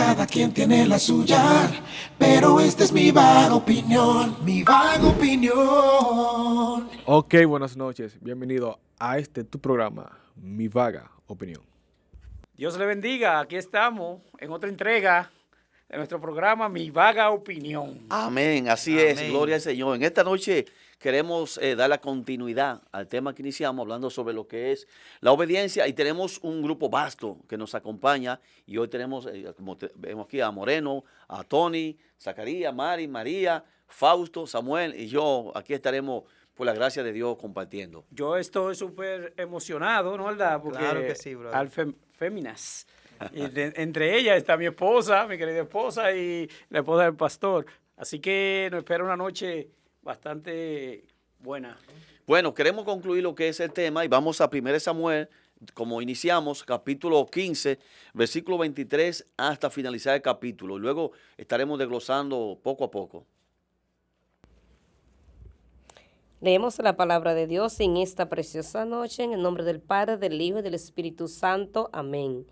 cada quien tiene la suya, pero esta es mi vaga opinión, mi vaga opinión. Ok, buenas noches. Bienvenido a tu programa, Mi Vaga Opinión. Dios le bendiga. Aquí estamos en otra entrega de nuestro programa Mi Vaga Opinión. Amén, así Amén. es, gloria al Señor. En esta noche queremos dar la continuidad al tema que iniciamos, hablando sobre lo que es la obediencia, y tenemos un grupo vasto que nos acompaña, y hoy tenemos, vemos aquí a Moreno, a Tony, Zacarías, Mari, María, Fausto, Samuel y yo. Aquí estaremos, por la gracia de Dios, compartiendo. Yo estoy súper emocionado, ¿no, verdad? Porque Claro que sí, brother. Féminas. Y entre ellas está mi esposa, mi querida esposa, y la esposa del pastor. Así que nos espera una noche bastante buena. Bueno, queremos concluir lo que es el tema y vamos a 1 Samuel, como iniciamos, capítulo 15, versículo 23 hasta finalizar el capítulo. Luego estaremos desglosando poco a poco. Leemos la palabra de Dios en esta preciosa noche, en el nombre del Padre, del Hijo y del Espíritu Santo. Amén.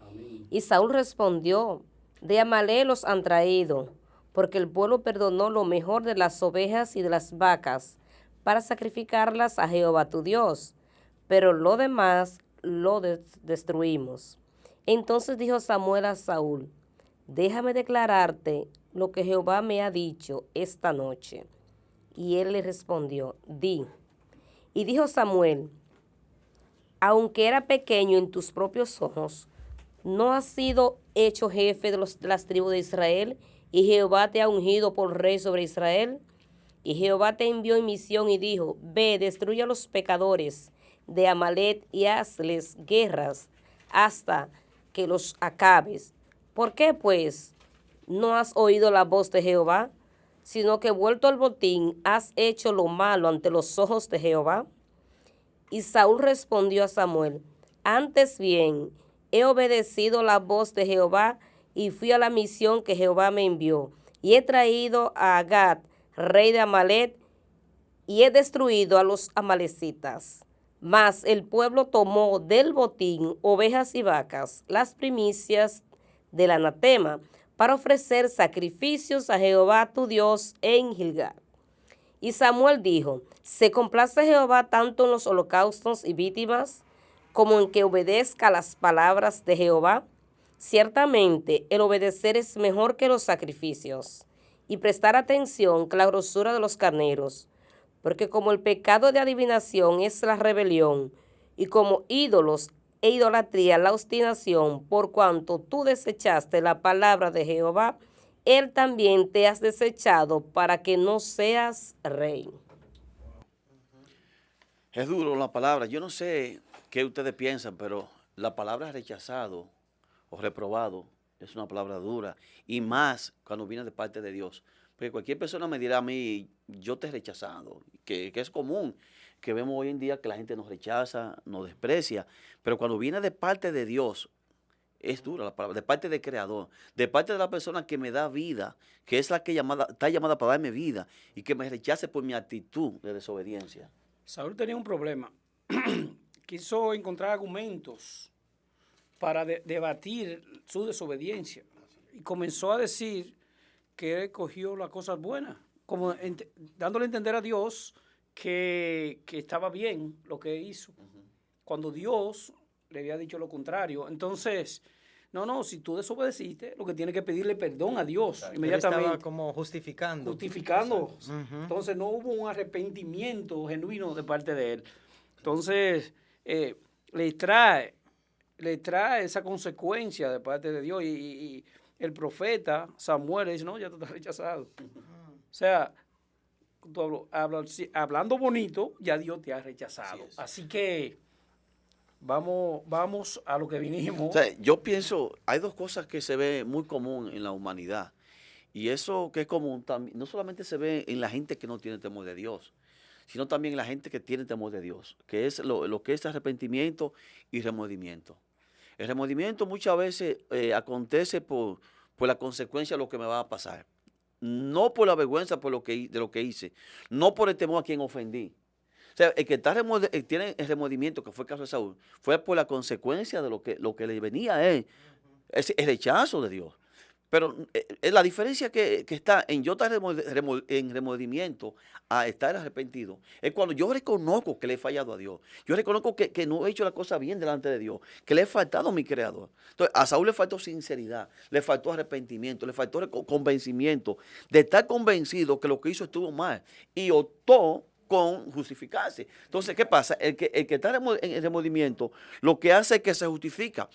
Y Saúl respondió: de Amalek los han traído, porque el pueblo perdonó lo mejor de las ovejas y de las vacas, para sacrificarlas a Jehová tu Dios, pero lo demás lo destruimos. Entonces dijo Samuel a Saúl: déjame declararte lo que Jehová me ha dicho esta noche. Y él le respondió: di. Y dijo Samuel: aunque era pequeño en tus propios ojos, ¿no has sido hecho jefe de las tribus de Israel? Y Jehová te ha ungido por rey sobre Israel. Y Jehová te envió en misión y dijo: ve, destruye a los pecadores de Amalek y hazles guerras hasta que los acabes. ¿Por qué, pues, no has oído la voz de Jehová, sino que vuelto al botín has hecho lo malo ante los ojos de Jehová? Y Saúl respondió a Samuel: antes bien, he obedecido la voz de Jehová y fui a la misión que Jehová me envió. Y he traído a Agag, rey de Amalek, y he destruido a los amalecitas. Mas el pueblo tomó del botín ovejas y vacas, las primicias del anatema, para ofrecer sacrificios a Jehová tu Dios en Gilgal. Y Samuel dijo: ¿se complace Jehová tanto en los holocaustos y víctimas, como en que obedezca las palabras de Jehová? Ciertamente el obedecer es mejor que los sacrificios, y prestar atención que la grosura de los carneros, porque como el pecado de adivinación es la rebelión, y como ídolos e idolatría la obstinación, por cuanto tú desechaste la palabra de Jehová, él también te has desechado para que no seas rey. Es duro la palabra. Yo no sé qué ustedes piensan, pero la palabra rechazado o reprobado es una palabra dura, y más cuando viene de parte de Dios. Porque cualquier persona me dirá a mí: yo te he rechazado, que es común, que vemos hoy en día que la gente nos rechaza, nos desprecia, pero cuando viene de parte de Dios, es dura la palabra, de parte del Creador, de parte de la persona que me da vida, que es la que está llamada para darme vida, y que me rechace por mi actitud de desobediencia. Saúl tenía un problema. Quiso encontrar argumentos para debatir su desobediencia. Y comenzó a decir que él cogió las cosas buenas, como dándole a entender a Dios que estaba bien lo que hizo, cuando Dios le había dicho lo contrario. Entonces, no, si tú desobedeciste, lo que tienes que pedirle perdón a Dios inmediatamente. Estaba como justificando. Entonces no hubo un arrepentimiento genuino de parte de él. Entonces, le trae esa consecuencia de parte de Dios, y el profeta Samuel le dice: no, ya tú estás rechazado. O sea, tú hablando bonito, ya Dios te ha rechazado. Así que vamos a lo que vinimos. O sea, yo pienso, hay dos cosas que se ve muy común en la humanidad, y eso que es común también, no solamente se ve en la gente que no tiene temor de Dios, sino también en la gente que tiene temor de Dios, que es lo que es arrepentimiento y remordimiento. El remordimiento muchas veces acontece por la consecuencia de lo que me va a pasar. No por la vergüenza de lo que hice, no por el temor a quien ofendí. O sea, el que tiene el remordimiento, que fue el caso de Saúl, fue por la consecuencia de lo que le venía a él, es el rechazo de Dios. Pero la diferencia que está en yo estar en remordimiento a estar arrepentido es cuando yo reconozco que le he fallado a Dios. Yo reconozco que no he hecho la cosa bien delante de Dios, que le he faltado a mi Creador. Entonces, a Saúl le faltó sinceridad, le faltó arrepentimiento, le faltó convencimiento, de estar convencido que lo que hizo estuvo mal y optó con justificarse. Entonces, ¿qué pasa? El que está en remordimiento, lo que hace es que se justifica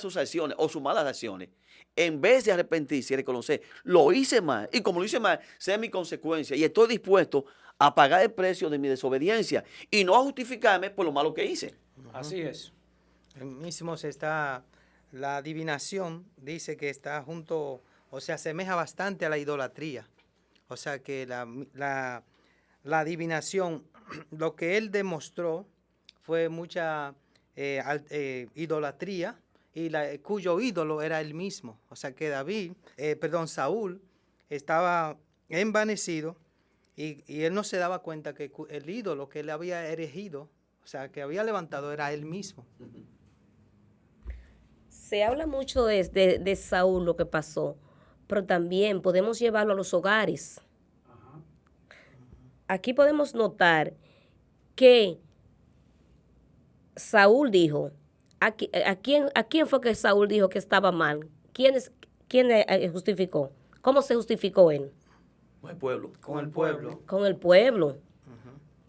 sus acciones o sus malas acciones. En vez de arrepentirse y reconocer, lo hice mal, y como lo hice mal, sea mi consecuencia, y estoy dispuesto a pagar el precio de mi desobediencia, y no a justificarme por lo malo que hice. Así es. Mismo la adivinación dice que está junto, o se asemeja bastante a la idolatría. O sea que la adivinación, lo que él demostró fue mucha idolatría, y cuyo ídolo era él mismo. O sea que Saúl estaba envanecido y él no se daba cuenta que el ídolo que él había erigido, o sea, que había levantado, era él mismo. Se habla mucho de Saúl, lo que pasó, pero también podemos llevarlo a los hogares. Aquí podemos notar que Saúl dijo, ¿a quién fue que Saúl dijo que estaba mal? ¿Quién justificó? ¿Cómo se justificó él? Con el pueblo. Con el pueblo. Con el pueblo.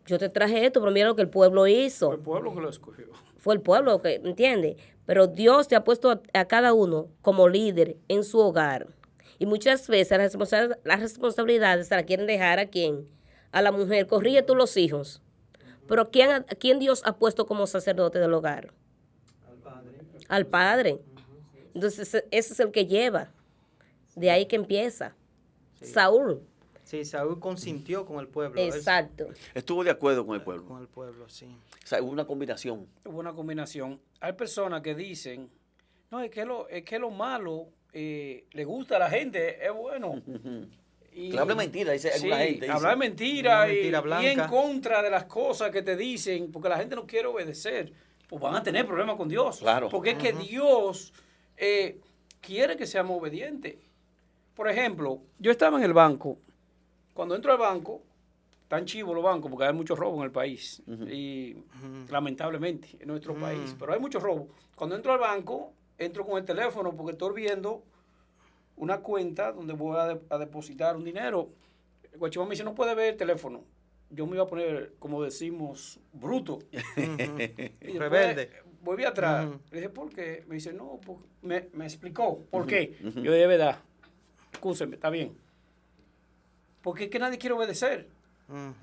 Yo te traje esto, pero mira lo que el pueblo hizo. Fue el pueblo que lo escogió. Fue el pueblo, que ¿entiendes? Pero Dios te ha puesto a cada uno como líder en su hogar. Y muchas veces las responsabilidades se las quieren dejar ¿a quién? A la mujer. Corrige tú los hijos. Pero ¿a quién Dios ha puesto como sacerdote del hogar? Al padre. Entonces ese es el que lleva. De ahí que empieza. Sí. Saúl. Sí, Saúl consintió con el pueblo. Exacto. Estuvo de acuerdo con el pueblo. Con el pueblo, sí. O sea, hubo una combinación. Hubo una combinación. Hay personas que dicen, no, es que lo malo le gusta a la gente, es bueno. Y, habla mentira, dice alguna gente. Dice. Hablar mentira, mentira y en contra de las cosas que te dicen, porque la gente no quiere obedecer, pues van a tener problemas con Dios. Claro. Porque es que Dios quiere que seamos obedientes. Por ejemplo, yo estaba en el banco. Cuando entro al banco, están chivos los bancos porque hay mucho robo en el país. Y lamentablemente en nuestro país. Pero hay mucho robo. Cuando entro al banco, entro con el teléfono porque estoy viendo una cuenta donde voy a depositar un dinero. El guachimán me dice, no puede ver el teléfono. Yo me iba a poner, como decimos, bruto. Y rebelde. Volví atrás. Le dije, ¿por qué? Me dice, no, me explicó. ¿Por qué? Yo dije, verdad. Excúsenme, está bien. Porque es que nadie quiere obedecer.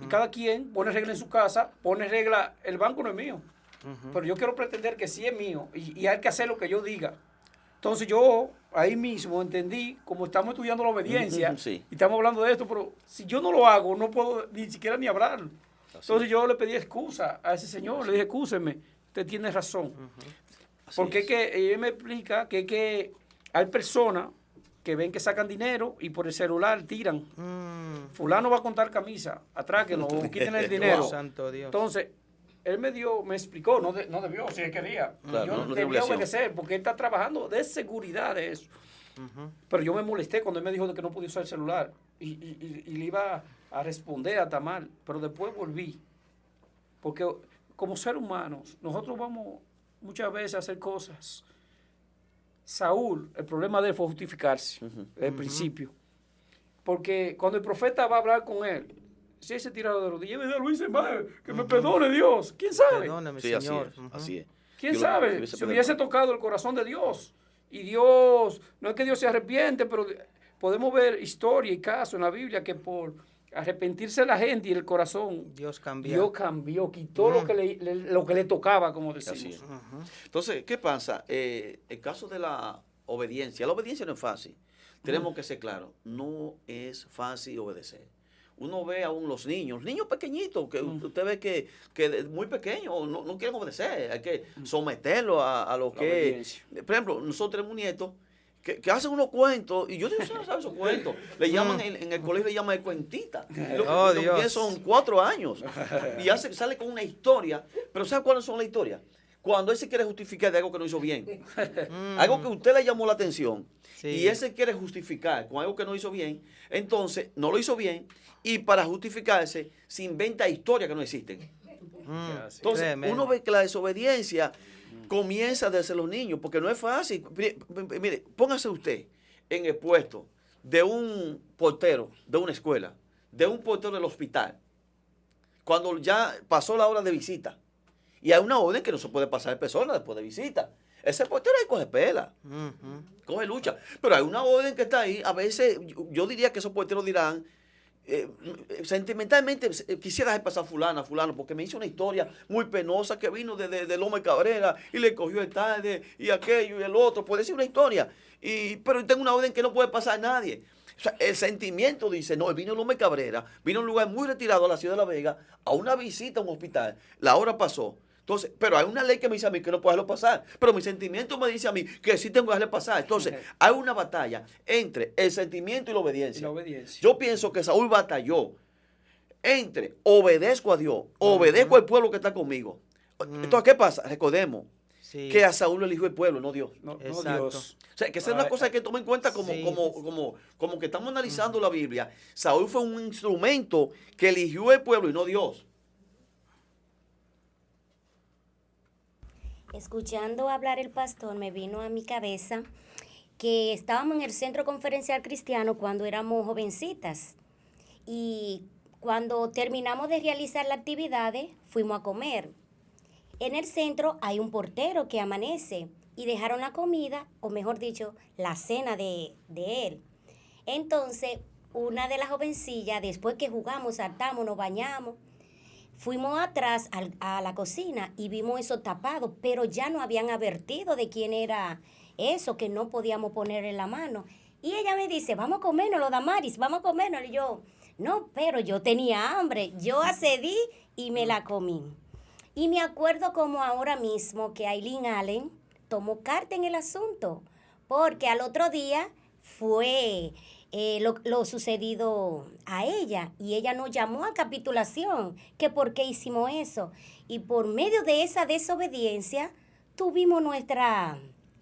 Y cada quien pone regla en su casa, pone regla, el banco no es mío. Pero yo quiero pretender que sí es mío y hay que hacer lo que yo diga. Entonces yo ahí mismo entendí, como estamos estudiando la obediencia, sí. Y estamos hablando de esto, pero si yo no lo hago, no puedo ni siquiera ni hablar. Entonces yo le pedí excusa a ese señor, le dije, excúseme, usted tiene razón. Porque es que él me explica que hay personas que ven que sacan dinero y por el celular tiran. Fulano va a contar camisa, atráquenlo, o quiten el dinero. Oh, santo Dios. Entonces, él me explicó, no debió, si él quería. Claro, yo no debía obedecer, porque él está trabajando de seguridad de eso. Pero yo me molesté cuando él me dijo de que no podía usar el celular. Y le iba a responder hasta mal. Pero después volví. Porque como seres humanos, nosotros vamos muchas veces a hacer cosas. Saúl, el problema de él fue justificarse desde el principio. Porque cuando el profeta va a hablar con él, si él se tira de rodillas, lo hice mal, que me perdone Dios. ¿Quién sabe? Perdóname, Sí, Señor. así es. ¿Quién sabe? Si hubiese tocado el corazón de Dios. Y Dios, no es que Dios se arrepiente, pero podemos ver historia y casos en la Biblia que por arrepentirse la gente y el corazón, Dios cambió, quitó lo que le tocaba, como decimos. Así es. Entonces, ¿qué pasa? El caso de la obediencia no es fácil. Tenemos que ser claros, no es fácil obedecer. Uno ve aún los niños pequeñitos, que usted ve que muy pequeños no quieren obedecer. Hay que someterlo a lo que... obediencia. Por ejemplo, nosotros tenemos un nieto que hacen unos cuentos, y yo digo, ¿usted no sabe esos cuentos? Le llaman, en el colegio le llaman el cuentita. Lo que son 4 años. Y sale con una historia, pero ¿sabe cuáles son las historias? cuando él se quiere justificar de algo que no hizo bien. Algo que usted le llamó la atención. Sí. Y él se quiere justificar con algo que no hizo bien. Entonces, no lo hizo bien. Y para justificarse, se inventa historias que no existen. Entonces, Tremendo. uno ve que la desobediencia comienza desde los niños, porque no es fácil. Mire, póngase usted en el puesto de un portero de una escuela, de un portero del hospital, cuando ya pasó la hora de visita. Y hay una orden que no se puede pasar de persona después de visita. Ese portero ahí coge pela, coge lucha. Pero hay una orden que está ahí. A veces, yo diría que esos porteros dirán, sentimentalmente quisiera dejar pasar fulano, porque me hizo una historia muy penosa que vino de Loma de Cabrera y le cogió el tarde y aquello y el otro. Puede ser una historia. Pero tengo una orden que no puede pasar a nadie. O sea, el sentimiento dice, no, él vino de Loma de Cabrera, vino a un lugar muy retirado a la ciudad de La Vega, a una visita a un hospital. La hora pasó. Entonces, pero hay una ley que me dice a mí que no puedo dejarlo pasar. Pero mi sentimiento me dice a mí que sí tengo que dejarle pasar. Entonces, hay una batalla entre el sentimiento y la obediencia. Y la obediencia. Yo pienso que Saúl batalló entre obedezco a Dios, obedezco al pueblo que está conmigo. Entonces, ¿qué pasa? Recordemos Sí. que a Saúl lo eligió el pueblo, no Dios. No, no Exacto. Dios. O sea, que esa es una cosa que toma en cuenta como, Sí. como que estamos analizando la Biblia. Saúl fue un instrumento que eligió el pueblo y no Dios. Escuchando hablar el pastor, me vino a mi cabeza que estábamos en el Centro Conferencial Cristiano cuando éramos jovencitas. Y cuando terminamos de realizar las actividades, fuimos a comer. En el centro hay un portero que amanece y dejaron la comida, o mejor dicho, la cena de él. Entonces, una de las jovencillas, después que jugamos, saltamos, nos bañamos, fuimos atrás a la cocina y vimos eso tapado, pero ya no habían advertido de quién era eso, que no podíamos poner en la mano. Y ella me dice, vamos a comérnoslo, Damaris, vamos a comérnoslo. Y yo, no, pero yo tenía hambre, yo accedí y me la comí. Y me acuerdo como ahora mismo que Aileen Allen tomó carta en el asunto, porque al otro día fue lo sucedido a ella y ella nos llamó a capitulación, que por qué hicimos eso. Y por medio de esa desobediencia tuvimos nuestra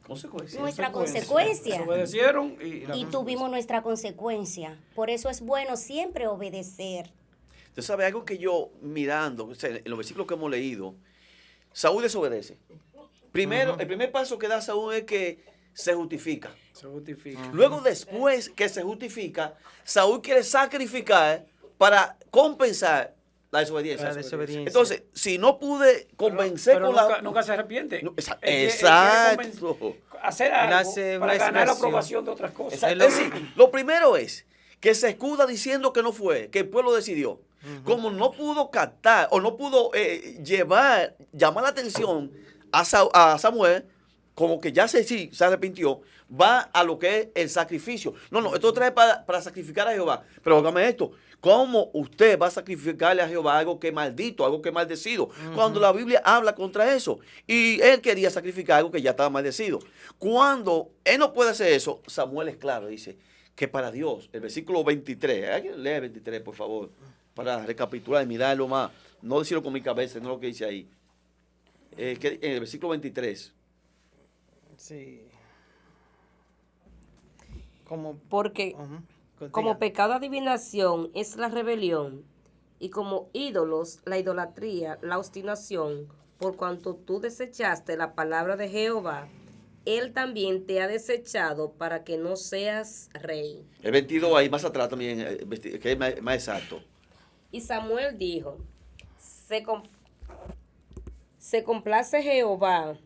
consecuencia. Desobedecieron Y tuvimos nuestra consecuencia. Por eso es bueno siempre obedecer. Usted sabe algo que yo mirando, o sea, en los versículos que hemos leído, Saúl desobedece. Primero, el primer paso que da Saúl es que se justifica. se justifica. Luego, después que se justifica, Saúl quiere sacrificar para compensar la desobediencia. La desobediencia. Entonces, si no pude convencer Pero con nunca, la... nunca se arrepiente. No, Él exacto. quiere hacer Él algo hace para una ganar la expresión. aprobación de otras cosas. Exacto. Es decir, lo primero es que se escuda diciendo que no fue, que el pueblo decidió. Como no pudo captar o no pudo llamar la atención a Samuel, como que ya sí se arrepintió, va a lo que es el sacrificio. No, esto trae para sacrificar a Jehová. Pero óigame esto, ¿cómo usted va a sacrificarle a Jehová algo que es maldito, algo que es maldecido? Cuando la Biblia habla contra eso. Y él quería sacrificar algo que ya estaba maldecido. Cuando él no puede hacer eso, Samuel es claro, dice que para Dios, el versículo 23, alguien lee el 23, por favor, para recapitular y mirarlo más, no decirlo con mi cabeza, no lo que dice ahí. En el versículo 23. Sí. Como, Porque ujú, como diga. pecado de adivinación es la rebelión, y como ídolos la idolatría, la obstinación, por cuanto tú desechaste la palabra de Jehová, él también te ha desechado para que no seas rey. El 22 ahí más atrás también, que es más exacto. Y Samuel dijo, se complace Jehová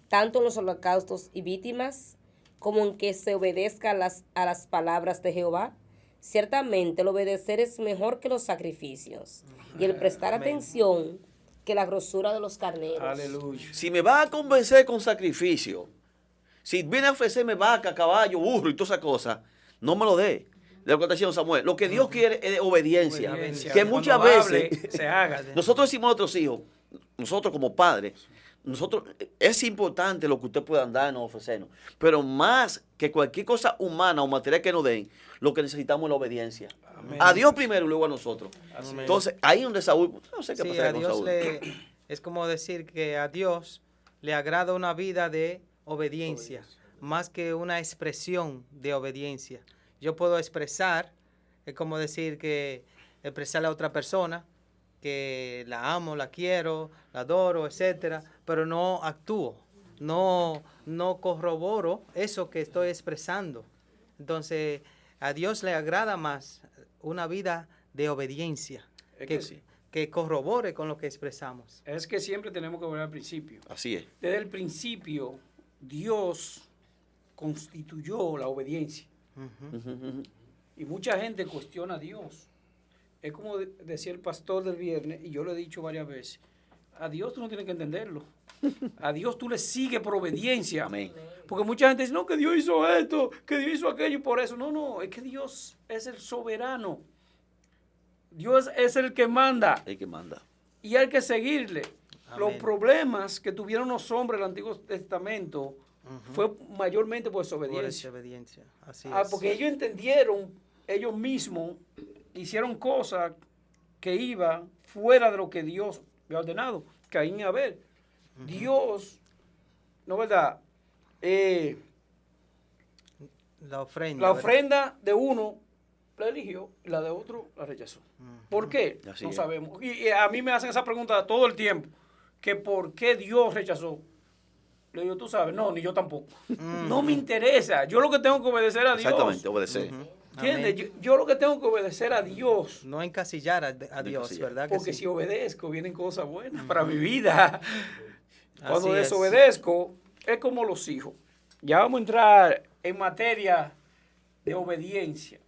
tanto en los holocaustos y víctimas, como en que se obedezca a las palabras de Jehová. Ciertamente el obedecer es mejor que los sacrificios, y el prestar atención que la grosura de los carneros. Aleluya. Si me va a convencer con sacrificio, si viene a ofrecerme vaca, caballo, burro y todas esas cosas, no me lo dé. De lo que está diciendo Samuel, lo que Dios quiere es obediencia. Obediencia. Que Cuando muchas hable, veces se haga. nosotros decimos a nuestros hijos, nosotros como padres, es importante lo que usted pueda darnos, ofrecernos, pero más que cualquier cosa humana o material que nos den, lo que necesitamos es la obediencia. Amén. A Dios primero y luego a nosotros. Amén. Entonces, ahí donde Saúl, no sé qué Sí, pasaría a con Dios Saúl. Es como decir que a Dios le agrada una vida de obediencia, más que una expresión de obediencia. Yo puedo expresar, es como decir que expresarle a otra persona que la amo, la quiero, la adoro, etcétera, pero no actúo, no corroboro eso que estoy expresando. Entonces, a Dios le agrada más una vida de obediencia Es que sí. que corrobore con lo que expresamos. Es que siempre tenemos que volver al principio. Así es. Desde el principio, Dios constituyó la obediencia. Y mucha gente cuestiona a Dios. Es como decía el pastor del viernes, y yo lo he dicho varias veces, a Dios tú no tienes que entenderlo. A Dios tú le sigues por obediencia. Amén. Porque mucha gente dice, no, que Dios hizo esto, que Dios hizo aquello y por eso. No, es que Dios es el soberano. Dios es el que manda El que manda. y hay que seguirle. Los Amén. problemas que tuvieron los hombres del Antiguo Testamento fue mayormente por Por desobediencia. desobediencia. Así es. Porque ellos entendieron, ellos mismos hicieron cosas que iban fuera de lo que Dios había ordenado. Caín y Abel. Dios, ¿no verdad? La ofrenda. La ¿verdad? ofrenda de uno la eligió y la de otro la rechazó. ¿Por qué? Así No es. sabemos. Y a mí me hacen esa pregunta todo el tiempo, que por qué Dios rechazó. Le digo, tú sabes, no, ni yo tampoco. No me interesa. Yo lo que tengo que obedecer a Dios. Exactamente, obedecer. ¿Entiendes? Amén. Yo lo que tengo que obedecer a Dios. No encasillar a Dios, encasillar. ¿verdad? Que Porque sí? si obedezco, vienen cosas buenas para mi vida. Cuando Así es. desobedezco, es como los hijos. Ya vamos a entrar en materia de obediencia.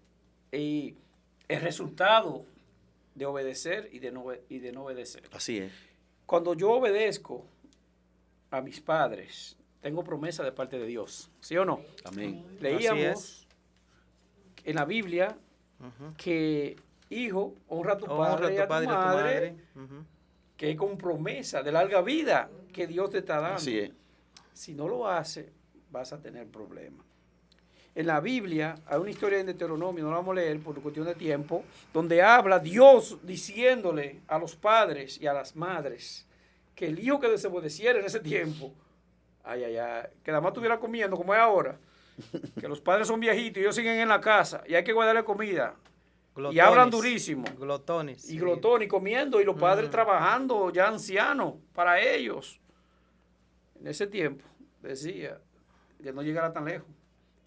Y el resultado de obedecer y de no obedecer. Así es. Cuando yo obedezco a mis padres, tengo promesa de parte de Dios. ¿Sí o no? Amén. Leíamos en la Biblia que hijo, honra a tu padre y a tu madre, Ujú. que es con promesa de larga vida que Dios te está dando. Así es. Si no lo hace, vas a tener problemas. En la Biblia hay una historia en Deuteronomio, no la vamos a leer por cuestión de tiempo, donde habla Dios diciéndole a los padres y a las madres que el hijo que desobedeciera en ese tiempo, que nada más estuviera comiendo como es ahora, que los padres son viejitos y ellos siguen en la casa y hay que guardarle comida. Y hablan durísimo. Glotones. Y sí. glotón y comiendo y los padres trabajando ya ancianos para ellos. En ese tiempo decía que no llegara tan lejos.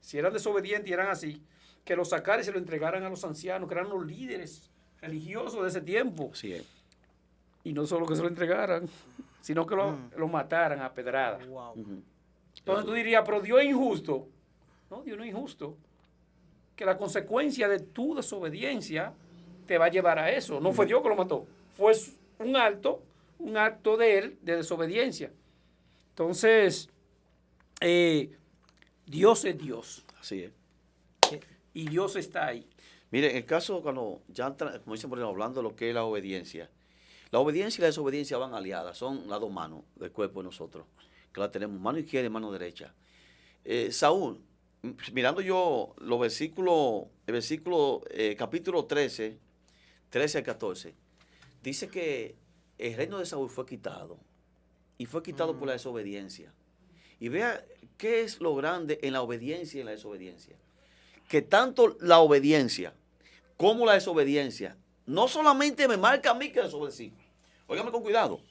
Si eran desobedientes y eran así, que los sacaran y se lo entregaran a los ancianos, que eran los líderes religiosos de ese tiempo. Así es. Y no solo que se lo entregaran, sino que lo mataran a pedrada. Wow. Entonces tú dirías, pero Dios es injusto. No, Dios no es injusto. Que la consecuencia de tu desobediencia te va a llevar a eso. No fue Dios que lo mató. Fue un acto de él de desobediencia. Entonces, Dios es Dios. Así es. Y Dios está ahí. Mire, en el caso cuando ya, como dicen por ejemplo, hablando de lo que es la obediencia y la desobediencia van aliadas, son las dos manos del cuerpo de nosotros, que la tenemos, mano izquierda y mano derecha. Saúl, mirando yo los versículos, capítulo 13 al 14, dice que el reino de Saúl fue quitado, y fue quitado por la desobediencia. Y vea qué es lo grande en la obediencia y en la desobediencia. Que tanto la obediencia como la desobediencia no solamente me marca a mí que desobedecí. Óigame con cuidado.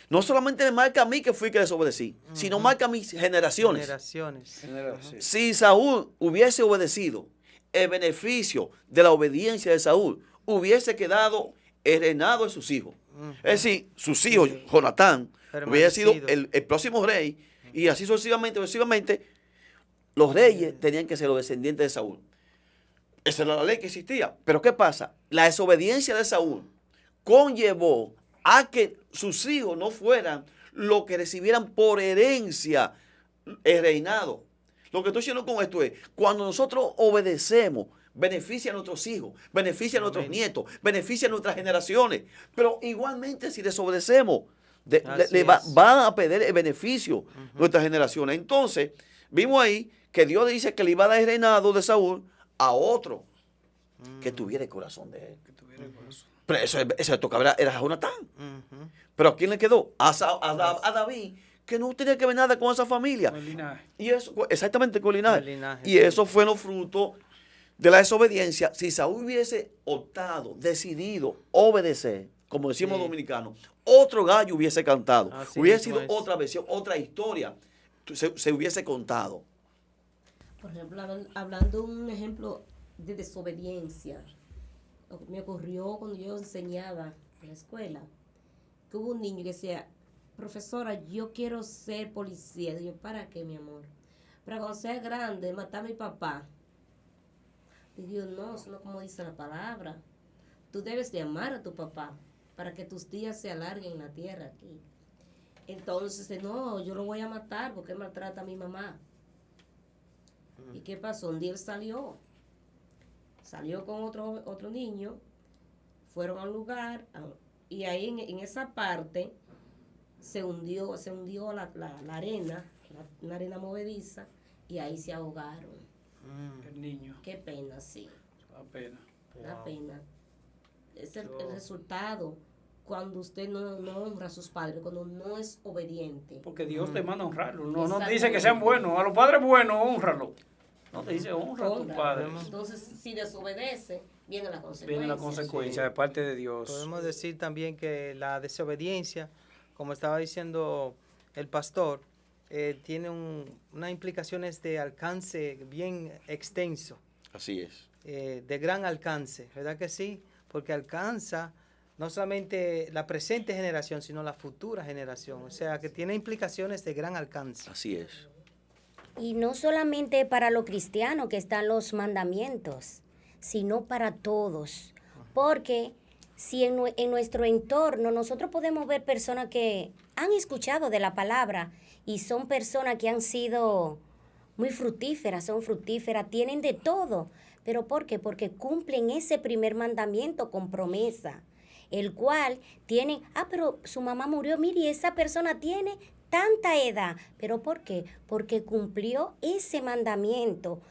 No solamente me marca a mí que fui que desobedecí, sino marca a mis generaciones. Generaciones. Si Saúl hubiese obedecido, el beneficio de la obediencia de Saúl hubiese quedado el reinado de sus hijos. Es decir, sus hijos, Jonatán, hubiese sido el próximo rey, y así sucesivamente, los reyes tenían que ser los descendientes de Saúl. Esa era la ley que existía. Pero ¿qué pasa? La desobediencia de Saúl conllevó a que sus hijos no fueran los que recibieran por herencia el reinado. Lo que estoy diciendo con esto es, cuando nosotros obedecemos, beneficia a nuestros hijos, beneficia a nuestros nietos, beneficia a nuestras generaciones. Pero igualmente si desobedecemos, va a perder el beneficio de nuestras generaciones. Entonces, vimos ahí que Dios dice que le iba a dar el reinado de Saúl a otro. que tuviera el corazón de él. Que tuviera el corazón. Pero eso le tocaba, era Jonatán. Ujú. Pero ¿a quién le quedó? A David, que no tenía que ver nada con esa familia. El linaje. Y eso, exactamente, con el linaje. El linaje, Y sí. eso fue los frutos de la desobediencia. Si Saúl hubiese optado, decidido obedecer, como decimos Sí. dominicanos, otro gallo hubiese cantado. Así Hubiese mismo sido es. otra versión, otra historia. Se hubiese contado. Por ejemplo, hablando un ejemplo de desobediencia, me ocurrió cuando yo enseñaba en la escuela, que hubo un niño que decía, profesora, yo quiero ser policía. Y yo, ¿para qué, mi amor? Para cuando sea grande, matar a mi papá. Y yo, no, eso no es como dice la palabra. Tú debes de amar a tu papá para que tus días se alarguen en la tierra aquí. Entonces, no, yo lo voy a matar porque él maltrata a mi mamá. ¿Y qué pasó? Un día él salió con otro niño, fueron al lugar y ahí en esa parte se hundió la arena, una arena movediza, y ahí se ahogaron. El niño. Qué pena, sí, Da pena. da pena. Es el resultado cuando usted no honra a sus padres, cuando no es obediente. Porque Dios te manda a honrarlo. No te Exactamente. dice que sean buenos. A los padres buenos, honralo. No te dice honra a tus Honra. padres. Entonces, si desobedece, viene la consecuencia. Viene la consecuencia de parte de Dios. Podemos decir también que la desobediencia, como estaba diciendo el pastor, tiene unas implicaciones de alcance bien extenso, Así es. de gran alcance, ¿verdad que sí? Porque alcanza no solamente la presente generación, sino la futura generación. O sea, que tiene implicaciones de gran alcance. Así es. Y no solamente para los cristianos que están los mandamientos, sino para todos. Porque si en nuestro entorno nosotros podemos ver personas que han escuchado de la palabra y son personas que han sido muy fructíferas, son fructíferas, tienen de todo. ¿Pero por qué? Porque cumplen ese primer mandamiento con promesa, el cual tienen, pero su mamá murió, mire, y esa persona tiene tanta edad. ¿Pero por qué? Porque cumplió ese mandamiento.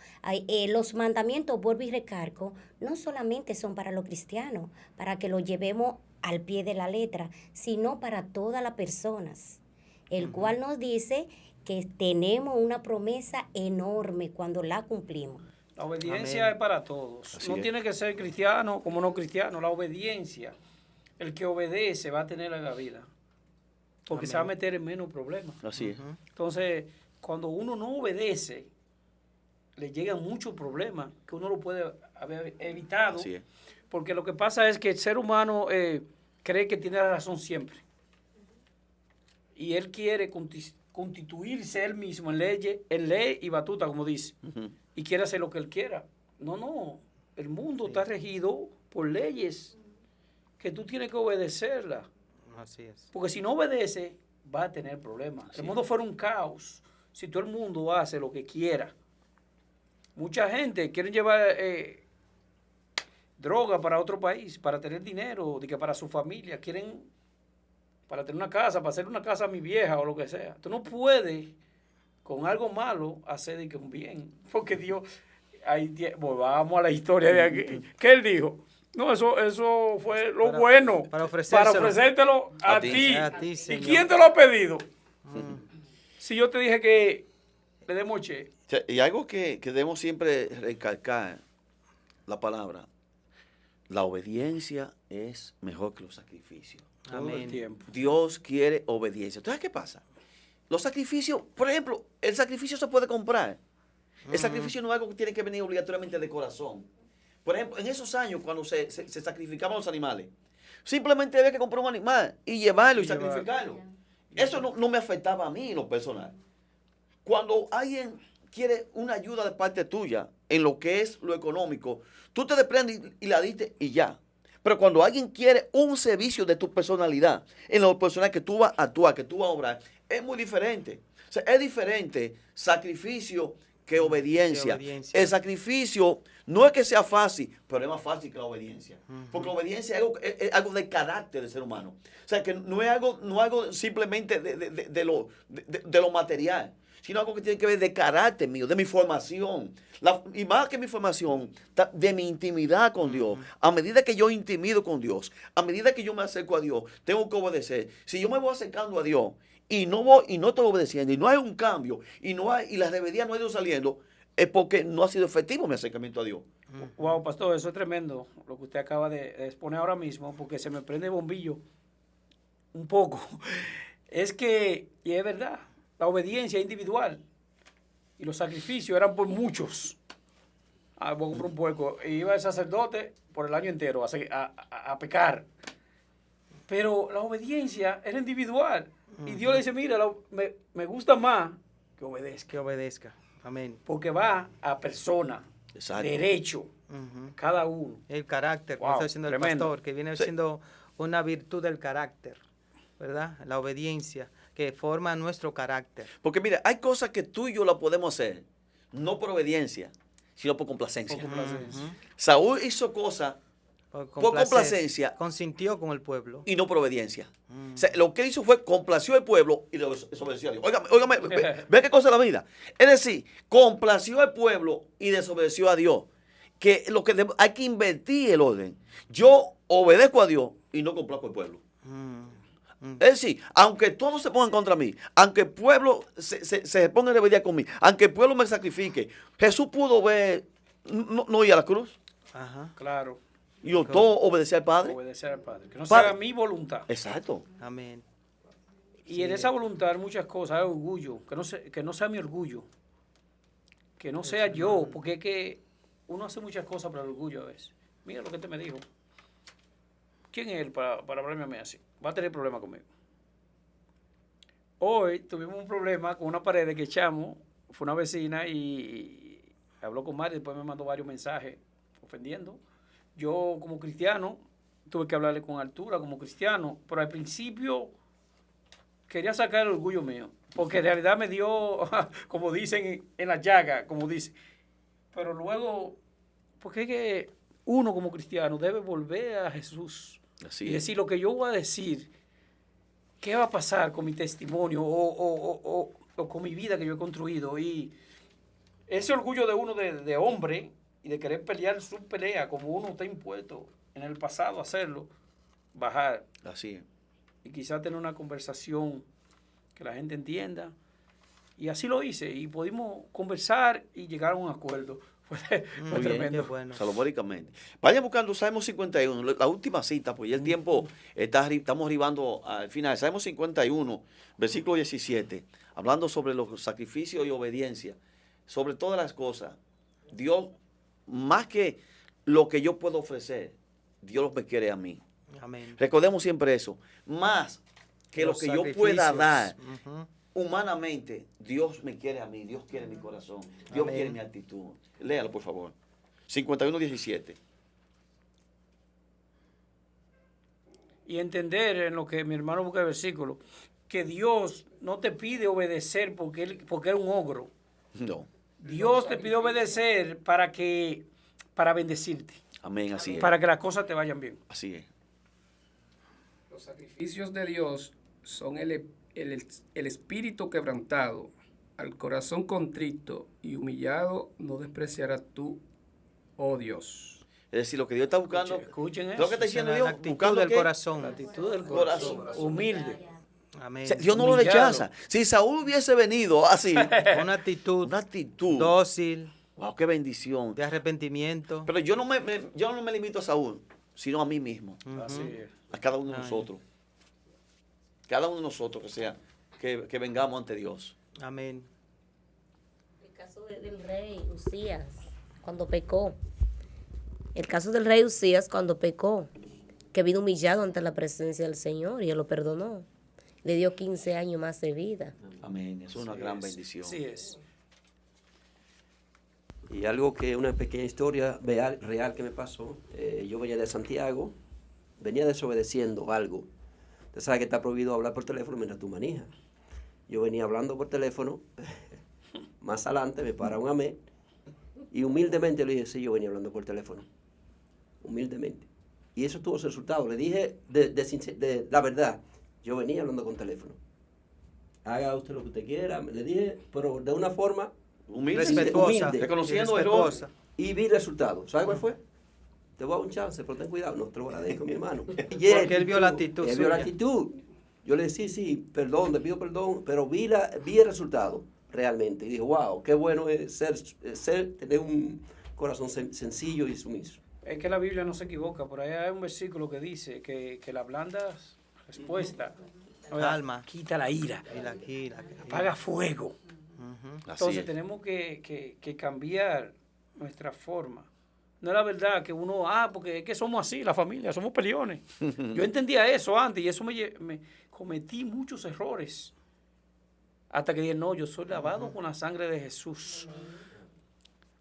Los mandamientos, vuelvo y recargo, no solamente son para los cristianos, para que lo llevemos al pie de la letra, sino para todas las personas, el cual nos dice que tenemos una promesa enorme cuando la cumplimos. La obediencia Amén. es para todos. Así No es. tiene que ser cristiano como no cristiano. La obediencia, el que obedece va a tener la vida. Porque se va a meter en menos problemas. Así es. Entonces, cuando uno no obedece, le llegan muchos problemas que uno lo puede haber evitado. Así es. Porque lo que pasa es que el ser humano cree que tiene la razón siempre. Y él quiere constituirse él mismo en ley y batuta, como dice. Ujú. Y quiere hacer lo que él quiera. No. El mundo está regido por leyes que tú tienes que obedecerlas. Así es. Porque si no obedece, va a tener problemas. El mundo fuera un caos si todo el mundo hace lo que quiera. Mucha gente quiere llevar droga para otro país, para tener dinero, para su familia. Quieren para tener una casa, para hacer una casa a mi vieja o lo que sea. Tú no puedes con algo malo hacer de que un bien. Porque Dios, vamos a la historia de aquí. ¿Qué él dijo? No, eso fue lo bueno. para ofrecérselo. ofrecértelo a ti. ti. A ti, ¿Y Señor. quién te lo ha pedido? Si yo te dije que le demos che. O sea, y algo que debemos siempre recalcar, la palabra, la obediencia es mejor que los sacrificios. Todo el Amén. tiempo. Dios quiere obediencia. ¿Entonces qué pasa? Los sacrificios, por ejemplo, el sacrificio se puede comprar. El sacrificio no es algo que tiene que venir obligatoriamente de corazón. Por ejemplo, en esos años cuando se sacrificaban los animales, simplemente había que comprar un animal y llevarlo y sacrificarlo. Eso no me afectaba a mí en lo personal. Cuando alguien quiere una ayuda de parte tuya en lo que es lo económico, tú te desprendes y la diste y ya. Pero cuando alguien quiere un servicio de tu personalidad, en lo personal que tú vas a actuar, que tú vas a obrar, es muy diferente. O sea, es diferente sacrificio que obediencia. obediencia. El sacrificio no es que sea fácil, pero es más fácil que la obediencia. Porque la obediencia es algo del carácter del ser humano. O sea, que no es algo simplemente de lo material, sino algo que tiene que ver de carácter mío, de mi formación. Y más que mi formación, de mi intimidad con Dios. A medida que yo intimido con Dios, a medida que yo me acerco a Dios, tengo que obedecer. Si yo me voy acercando a Dios y no estoy obedeciendo, y no hay un cambio, y la rebeldía no ha ido saliendo, es porque no ha sido efectivo mi acercamiento a Dios. Wow, pastor, eso es tremendo lo que usted acaba de exponer ahora mismo, porque se me prende el bombillo un poco. Es que, y es verdad, la obediencia individual y los sacrificios eran por muchos. Voy a comprar un puerco. Y iba el sacerdote por el año entero a pecar. Pero la obediencia era individual. Y Dios le dice, mira, me gusta más que obedezca. Que obedezca. Amén. Porque va a persona, Exacto. derecho, cada uno. El carácter, como Wow, está diciendo el tremendo. pastor, que viene Sí. siendo una virtud del carácter, ¿verdad? La obediencia, que forma nuestro carácter. Porque mira, hay cosas que tú y yo la podemos hacer, no por obediencia, sino por complacencia. Por complacencia. Saúl hizo cosas Por complacencia. Consintió con el pueblo. y no por obediencia. O sea, lo que él hizo fue complació al pueblo y desobedeció a Dios. Óigame, ve qué cosa es la vida. Es decir, complació al pueblo y desobedeció a Dios. Que hay que invertir el orden. Yo obedezco a Dios y no complazco al pueblo. Es decir, aunque todos se pongan contra mí, aunque el pueblo se ponga en rebeldía conmigo, aunque el pueblo me sacrifique, Jesús pudo ver, no ir a la cruz. Ajá. Claro, Y yo todo obedecer al Padre. obedecer al Padre. Que no Padre. sea mi voluntad. Exacto. Amén. Y en esa voluntad hay muchas cosas, hay orgullo, que no sea mi orgullo, que no sea yo, porque es que uno hace muchas cosas por el orgullo a veces. Mira lo que te me dijo. ¿Quién es él para hablarme a mí así? Va a tener problemas conmigo. Hoy tuvimos un problema con una pared que echamos, fue una vecina y habló con Mari, después me mandó varios mensajes ofendiendo. Yo como cristiano tuve que hablarle con altura como cristiano, pero al principio quería sacar el orgullo mío, porque en realidad me dio, como dicen en la llaga, como dice. Pero luego, porque es que uno como cristiano debe volver a Jesús Así y es. decir lo que yo voy a decir, qué va a pasar con mi testimonio o con mi vida que yo he construido. Y ese orgullo de uno de hombre y de querer pelear su pelea como uno está impuesto en el pasado a hacerlo, bajar Así es. y quizás tener una conversación que la gente entienda. Y así lo hice y pudimos conversar y llegar a un acuerdo. Fue Muy bien. tremendo. Qué bueno. Salomónicamente. Vayan buscando Salmo 51, la última cita, pues ya el tiempo estamos arribando al final. Salmo 51, versículo 17, hablando sobre los sacrificios y obediencia, sobre todas las cosas. Dios, más que lo que yo puedo ofrecer, Dios me quiere a mí. Amén. Recordemos siempre eso. Más que lo Los que yo pueda sacrificios. dar Ujú. humanamente, Dios me quiere a mí, Dios quiere mi corazón, Dios Amén. quiere mi actitud. Léalo, por favor. 51:17. Y entender en lo que mi hermano busca el versículo, que Dios no te pide obedecer porque él es un ogro. No. Dios te pide obedecer para bendecirte, Amén, así es. para que las cosas te vayan bien. Así es. Los sacrificios de Dios son el espíritu quebrantado, al corazón contrito y humillado no despreciarás tú, oh Dios. Es decir, lo que Dios está buscando. Escuchen ¿Qué es eso. lo que está diciendo La Dios? actitud Buscando del qué? corazón. La actitud del Corazón. corazón. Humilde. Amén. O sea, Dios no lo Humillado. rechaza. Si Saúl hubiese venido así, Una actitud una actitud. dócil, Wow, qué bendición. de arrepentimiento. Pero yo no me limito a Saúl, sino a mí mismo, Así es. a cada uno de Ay. nosotros. Cada uno de nosotros que vengamos ante Dios. Amén. El caso del rey Usías, cuando pecó. El caso del rey Usías cuando pecó, que vino humillado ante la presencia del Señor y él lo perdonó. Le dio 15 años más de vida. Amén. Eso es una Así gran es. bendición. Así es. Y algo que, una pequeña historia real que me pasó, yo venía de Santiago, venía desobedeciendo algo. Usted sabe que está prohibido hablar por teléfono mientras tú manejas. Yo venía hablando por teléfono, más adelante me para un amén, y humildemente le dije, sí, yo venía hablando por teléfono. Humildemente. Y eso tuvo su resultado. Le dije de la verdad, yo venía hablando con teléfono. haga usted lo que usted quiera. Le dije, pero de una forma Humilde, Respetuosa. reconociendo y error. respetuosa. y vi resultados. ¿Sabe cuál fue? Te voy a dar un chance, pero ten cuidado. No te lo agradezco, mi hermano. Porque él vio la actitud Él vio la suya. actitud. Yo le decía, sí, perdón, te pido perdón, pero vi el resultado realmente. Y dije, wow, qué bueno es tener un corazón sencillo y sumiso. Es que la Biblia no se equivoca. Por ahí hay un versículo que dice que la blanda respuesta Calma. quita la ira, Y la apaga fuego. Ujú. Así Entonces es. tenemos que cambiar nuestra forma. No es la verdad que uno, porque es que somos así, la familia, somos peleones. Yo entendía eso antes y eso me cometí muchos errores. Hasta que dije, no, yo soy lavado con la sangre de Jesús.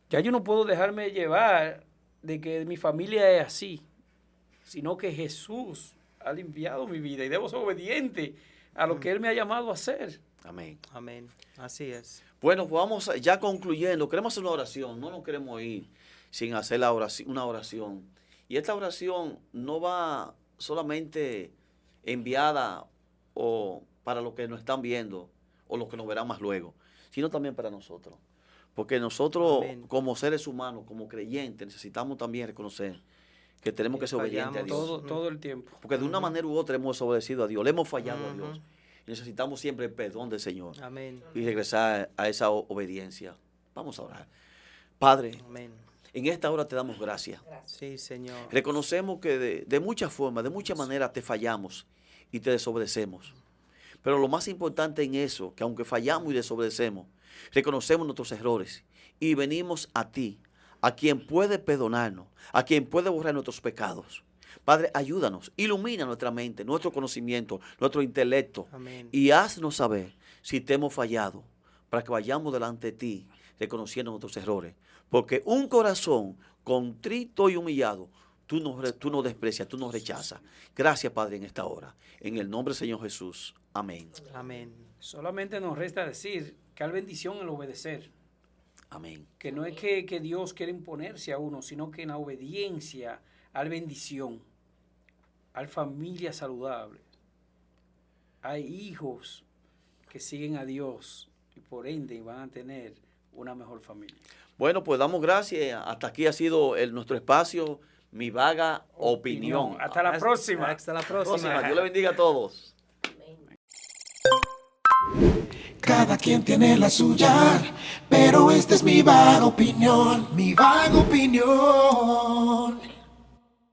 Ya yo no puedo dejarme llevar de que mi familia es así, sino que Jesús ha limpiado mi vida y debo ser obediente a lo que Él me ha llamado a hacer. Amén. Amén. Así es. Bueno, pues vamos ya concluyendo. Queremos hacer una oración. No nos queremos ir sin hacer una oración. Y esta oración no va solamente enviada o para los que nos están viendo o los que nos verán más luego, sino también para nosotros. Porque nosotros, Amén. como seres humanos, como creyentes, necesitamos también reconocer que tenemos que ser obedientes a fallamos. Dios. Todo el tiempo. Porque de una manera u otra hemos desobedecido a Dios, le hemos fallado a Dios. Y necesitamos siempre el perdón del Señor Amén. y regresar a esa obediencia. Vamos a orar. Padre, Amén. en esta hora te damos gracias. Sí, Señor. Reconocemos que de muchas formas, de muchas maneras te fallamos y te desobedecemos. Pero lo más importante en eso, que aunque fallamos y desobedecemos, reconocemos nuestros errores y venimos a ti, a quien puede perdonarnos, a quien puede borrar nuestros pecados. Padre, ayúdanos, ilumina nuestra mente, nuestro conocimiento, nuestro intelecto Amén. y haznos saber si te hemos fallado para que vayamos delante de ti reconociendo nuestros errores. Porque un corazón contrito y humillado, tú no desprecias, tú nos rechazas. Gracias, Padre, en esta hora. En el nombre del Señor Jesús. Amén. Amén. Solamente nos resta decir que hay bendición el obedecer. Amén. Que no es que Dios quiere imponerse a uno, sino que en la obediencia hay bendición, hay familia saludable, hay hijos que siguen a Dios y por ende van a tener una mejor familia. Bueno, pues damos gracias. Hasta aquí ha sido nuestro espacio, Mi Vaga Opinión. Hasta la próxima. Hasta la próxima. Dios le bendiga a todos. Cada quien tiene la suya, pero esta es mi vaga opinión, mi vaga opinión.